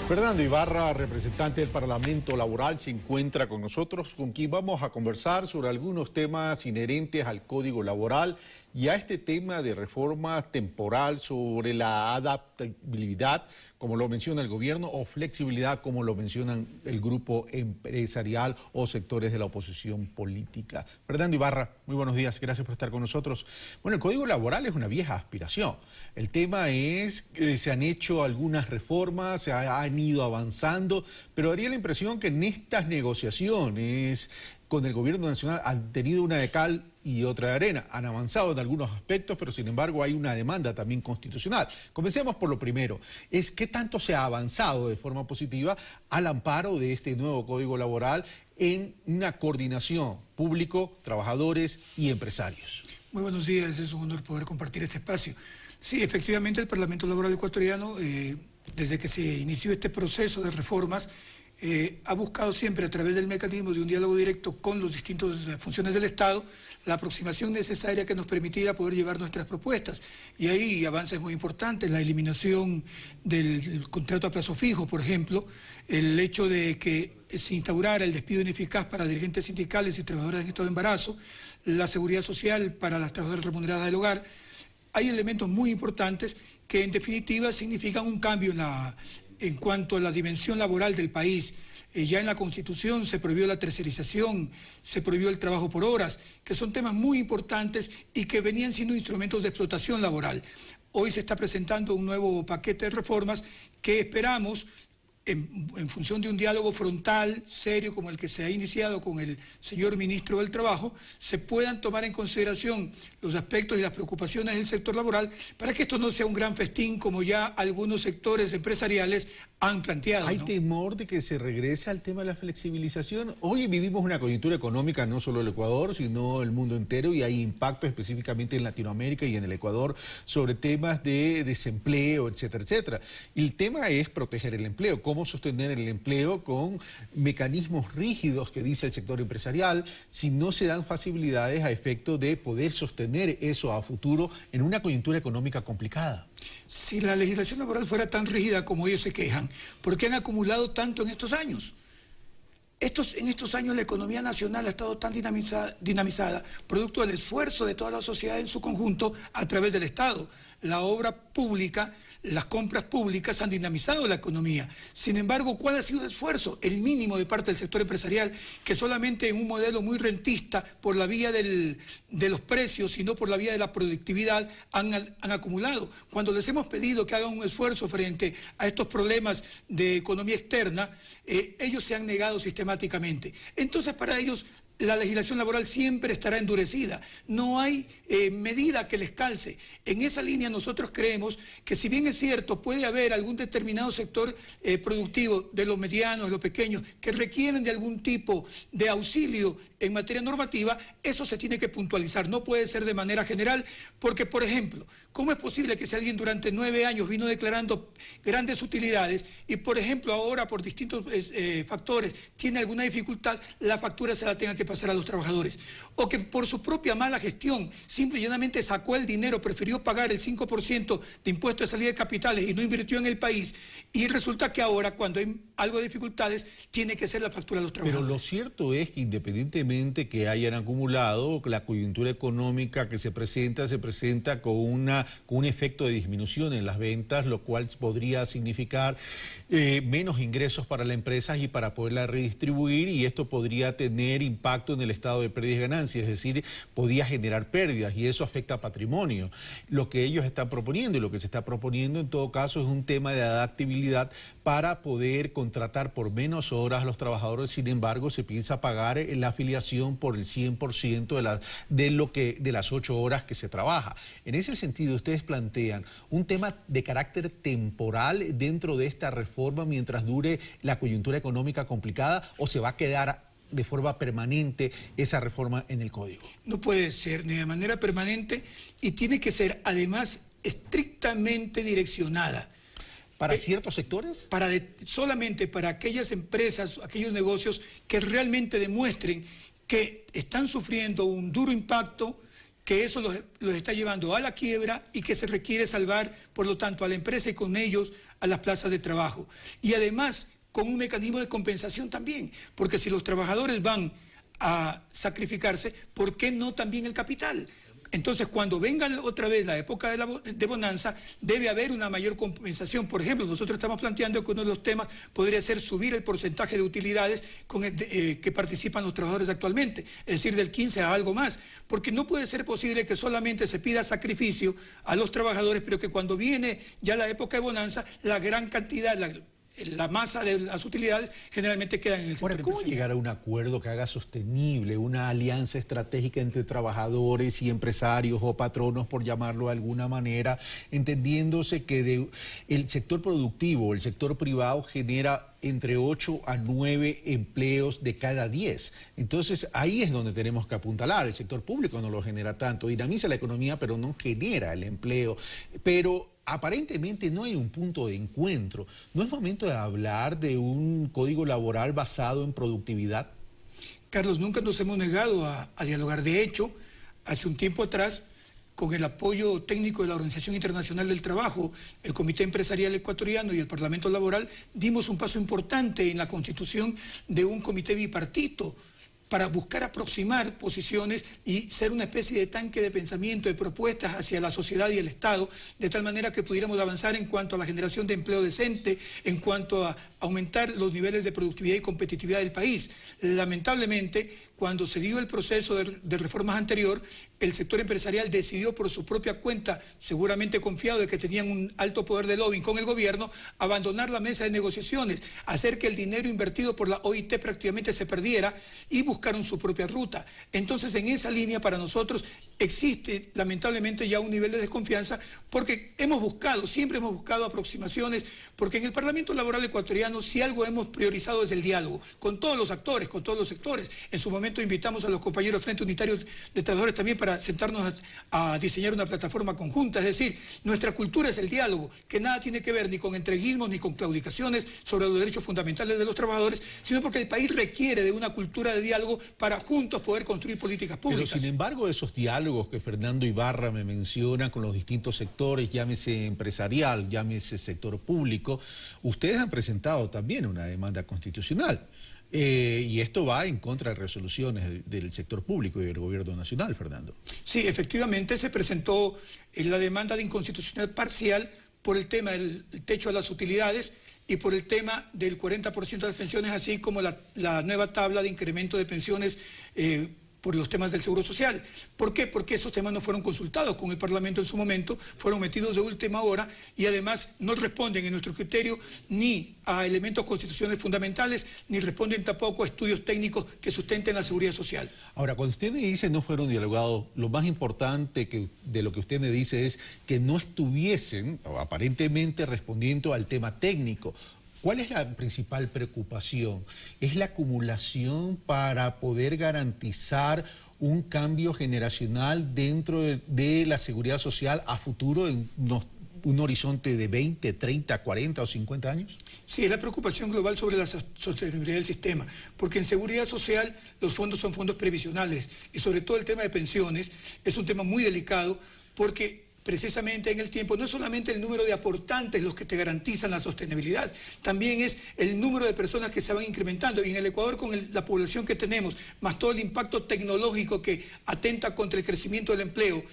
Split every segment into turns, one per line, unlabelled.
Fernando Ibarra, representante del Parlamento Laboral, se encuentra con nosotros, con quien vamos a conversar sobre algunos temas inherentes al Código Laboral y a este tema de reforma temporal sobre la adaptabilidad, como lo menciona el gobierno, o flexibilidad, como lo mencionan el grupo empresarial o sectores de la oposición política. Fernando Ibarra, muy buenos días, gracias por estar con nosotros. Bueno, el Código Laboral es una vieja aspiración. El tema es que se han hecho algunas reformas, se han ido avanzando, pero daría la impresión que en estas negociaciones con el gobierno nacional han tenido una de cal y otra de arena. Han avanzado en algunos aspectos, pero sin embargo hay una demanda también constitucional. Comencemos por lo primero, es qué tanto se ha avanzado de forma positiva al amparo de este nuevo Código Laboral en una coordinación público, trabajadores y empresarios.
Muy buenos días, es un honor poder compartir este espacio. Sí, efectivamente el Parlamento Laboral ecuatoriano, desde que se inició este proceso de reformas, ha buscado siempre a través del mecanismo de un diálogo directo con las distintas funciones del Estado la aproximación necesaria que nos permitiera poder llevar nuestras propuestas. Y hay avances muy importantes, la eliminación del contrato a plazo fijo, por ejemplo, el hecho de que se instaurara el despido ineficaz para dirigentes sindicales y trabajadoras en estado de embarazo, la seguridad social para las trabajadoras remuneradas del hogar. Hay elementos muy importantes que en definitiva significan un cambio en cuanto a la dimensión laboral del país. Ya en la Constitución se prohibió la tercerización, se prohibió el trabajo por horas, que son temas muy importantes y que venían siendo instrumentos de explotación laboral. Hoy se está presentando un nuevo paquete de reformas que esperamos, en función de un diálogo frontal, serio, como el que se ha iniciado con el señor ministro del Trabajo, se puedan tomar en consideración los aspectos y las preocupaciones del sector laboral para que esto no sea un gran festín como ya algunos sectores empresariales han planteado, ¿no?
¿Hay temor de que se regrese al tema de la flexibilización? Hoy vivimos una coyuntura económica, no solo el Ecuador, sino el mundo entero, y hay impactos específicamente en Latinoamérica y en el Ecuador sobre temas de desempleo, etcétera, etcétera. Y el tema es proteger el empleo, cómo sostener el empleo con mecanismos rígidos que dice el sector empresarial, si no se dan facilidades a efecto de poder sostener eso a futuro en una coyuntura económica complicada.
Si la legislación laboral fuera tan rígida como ellos se quejan, ¿por qué han acumulado tanto en estos años? En estos años la economía nacional ha estado tan dinamizada, producto del esfuerzo de toda la sociedad en su conjunto a través del Estado. La obra pública, las compras públicas han dinamizado la economía. Sin embargo, ¿cuál ha sido el esfuerzo? El mínimo de parte del sector empresarial, que solamente en un modelo muy rentista por la vía de los precios y no por la vía de la productividad han acumulado. Cuando les hemos pedido que hagan un esfuerzo frente a estos problemas de economía externa, ellos se han negado sistemáticamente. Entonces, para ellos la legislación laboral siempre estará endurecida. No hay medida que les calce. En esa línea nosotros creemos que, si bien es cierto, puede haber algún determinado sector productivo de los medianos, de los pequeños, que requieren de algún tipo de auxilio en materia normativa, eso se tiene que puntualizar. No puede ser de manera general, porque, por ejemplo, ¿cómo es posible que si alguien durante 9 años vino declarando grandes utilidades y, por ejemplo, ahora por distintos factores tiene alguna dificultad, la factura se la tenga que pasar a los trabajadores? O que por su propia mala gestión simple y llanamente sacó el dinero, prefirió pagar el 5% de impuesto de salida de capitales y no invirtió en el país, y resulta que ahora, cuando hay algo de dificultades, tiene que ser la factura de los trabajadores.
Pero lo cierto es que, independientemente que hayan acumulado, la coyuntura económica que se presenta con un efecto de disminución en las ventas, lo cual podría significar menos ingresos para las empresas y para poderla redistribuir, y esto podría tener impacto en el estado de pérdidas y ganancias, es decir, podía generar pérdidas, y eso afecta a patrimonio. Lo que ellos están proponiendo y lo que se está proponiendo en todo caso es un tema de adaptabilidad para poder contratar por menos horas a los trabajadores. Sin embargo, se piensa pagar la afiliación por el 100% de las 8 horas que se trabaja. En ese sentido, ustedes plantean un tema de carácter temporal dentro de esta reforma mientras dure la coyuntura económica complicada, ¿o se va a quedar de forma permanente esa reforma en el Código?
No puede ser ni de manera permanente, y tiene que ser además estrictamente direccionada.
¿Para ciertos sectores?
Solamente para aquellas empresas, aquellos negocios que realmente demuestren que están sufriendo un duro impacto, que eso los está llevando a la quiebra y que se requiere salvar, por lo tanto, a la empresa y con ellos a las plazas de trabajo. Y además, con un mecanismo de compensación también, porque si los trabajadores van a sacrificarse, ¿por qué no también el capital? Entonces, cuando venga otra vez la época de bonanza, debe haber una mayor compensación. Por ejemplo, nosotros estamos planteando que uno de los temas podría ser subir el porcentaje de utilidades que participan los trabajadores actualmente, es decir, del 15 a algo más, porque no puede ser posible que solamente se pida sacrificio a los trabajadores, pero que cuando viene ya la época de bonanza, la gran cantidad, la masa de las utilidades generalmente quedan en el sector
empresarial. ¿Cómo llegar a un acuerdo que haga sostenible una alianza estratégica entre trabajadores y empresarios o patronos, por llamarlo de alguna manera, entendiéndose que el sector productivo, el sector privado genera entre 8 a 9 empleos de cada 10. Entonces, ahí es donde tenemos que apuntalar. El sector público no lo genera tanto, dinamiza la economía, pero no genera el empleo. Pero aparentemente no hay un punto de encuentro. ¿No es momento de hablar de un código laboral basado en productividad?
Carlos, nunca nos hemos negado a dialogar. De hecho, hace un tiempo atrás, con el apoyo técnico de la Organización Internacional del Trabajo, el Comité Empresarial Ecuatoriano y el Parlamento Laboral, dimos un paso importante en la constitución de un comité bipartito para buscar aproximar posiciones y ser una especie de tanque de pensamiento, de propuestas hacia la sociedad y el Estado, de tal manera que pudiéramos avanzar en cuanto a la generación de empleo decente, en cuanto a aumentar los niveles de productividad y competitividad del país. Lamentablemente, cuando se dio el proceso de reformas anterior, el sector empresarial decidió por su propia cuenta, seguramente confiado de que tenían un alto poder de lobbying con el gobierno, abandonar la mesa de negociaciones, hacer que el dinero invertido por la OIT prácticamente se perdiera y buscaron su propia ruta. Entonces, en esa línea para nosotros existe lamentablemente ya un nivel de desconfianza porque siempre hemos buscado aproximaciones, porque en el Parlamento Laboral ecuatoriano si algo hemos priorizado es el diálogo con todos los actores, con todos los sectores. En su momento invitamos a los compañeros del Frente Unitario de Trabajadores también para sentarnos a diseñar una plataforma conjunta, es decir, nuestra cultura es el diálogo, que nada tiene que ver ni con entreguismos ni con claudicaciones sobre los derechos fundamentales de los trabajadores, sino porque el país requiere de una cultura de diálogo para juntos poder construir políticas públicas.
Pero sin embargo, esos diálogos que Fernando Ibarra me menciona con los distintos sectores, llámese empresarial, llámese sector público, ustedes han presentado también una demanda constitucional. Y esto va en contra de resoluciones del sector público y del gobierno nacional, Fernando.
Sí, efectivamente se presentó la demanda de inconstitucionalidad parcial por el tema del techo a las utilidades y por el tema del 40% de las pensiones, así como la nueva tabla de incremento de pensiones por los temas del Seguro Social. ¿Por qué? Porque esos temas no fueron consultados con el Parlamento en su momento, fueron metidos de última hora y además no responden en nuestro criterio ni a elementos constitucionales fundamentales, ni responden tampoco a estudios técnicos que sustenten la seguridad social.
Ahora, cuando usted me dice no fueron dialogados, lo más importante de lo que usted me dice es que no estuviesen aparentemente respondiendo al tema técnico. ¿Cuál es la principal preocupación? ¿Es la acumulación para poder garantizar un cambio generacional dentro de la seguridad social a futuro en un horizonte de 20, 30, 40 o 50 años?
Sí, es la preocupación global sobre la sostenibilidad del sistema, porque en seguridad social los fondos son fondos previsionales y sobre todo el tema de pensiones es un tema muy delicado porque precisamente en el tiempo, no es solamente el número de aportantes los que te garantizan la sostenibilidad, también es el número de personas que se van incrementando. Y en el Ecuador, con la población que tenemos, más todo el impacto tecnológico que atenta contra el crecimiento del empleo,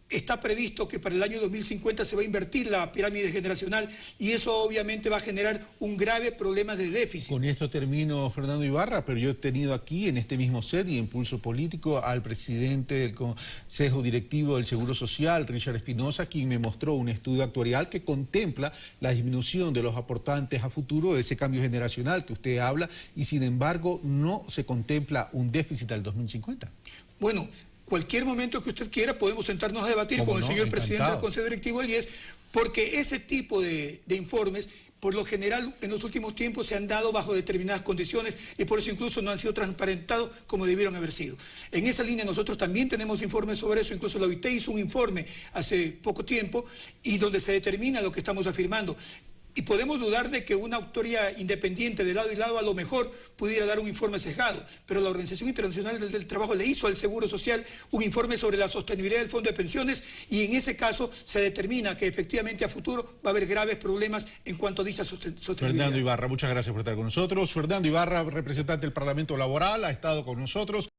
está previsto que para el año 2050 se va a invertir la pirámide generacional y eso obviamente va a generar un grave problema de déficit.
Con esto termino, Fernando Ibarra, pero yo he tenido aquí en este mismo set y Impulso Político al presidente del Consejo Directivo del Seguro Social, Richard Espinosa, quien me mostró un estudio actuarial que contempla la disminución de los aportantes a futuro de ese cambio generacional que usted habla y sin embargo no se contempla un déficit al 2050.
Bueno, cualquier momento que usted quiera podemos sentarnos a debatir con el señor presidente del Consejo Directivo del IES, porque ese tipo de informes, por lo general, en los últimos tiempos se han dado bajo determinadas condiciones y por eso incluso no han sido transparentados como debieron haber sido. En esa línea nosotros también tenemos informes sobre eso, incluso la OIT hizo un informe hace poco tiempo y donde se determina lo que estamos afirmando. Y podemos dudar de que una autoría independiente de lado y lado a lo mejor pudiera dar un informe sesgado, pero la Organización Internacional del Trabajo le hizo al Seguro Social un informe sobre la sostenibilidad del fondo de pensiones y en ese caso se determina que efectivamente a futuro va a haber graves problemas en cuanto a dicha sostenibilidad.
Fernando Ibarra, muchas gracias por estar con nosotros. Fernando Ibarra, representante del Parlamento Laboral, ha estado con nosotros.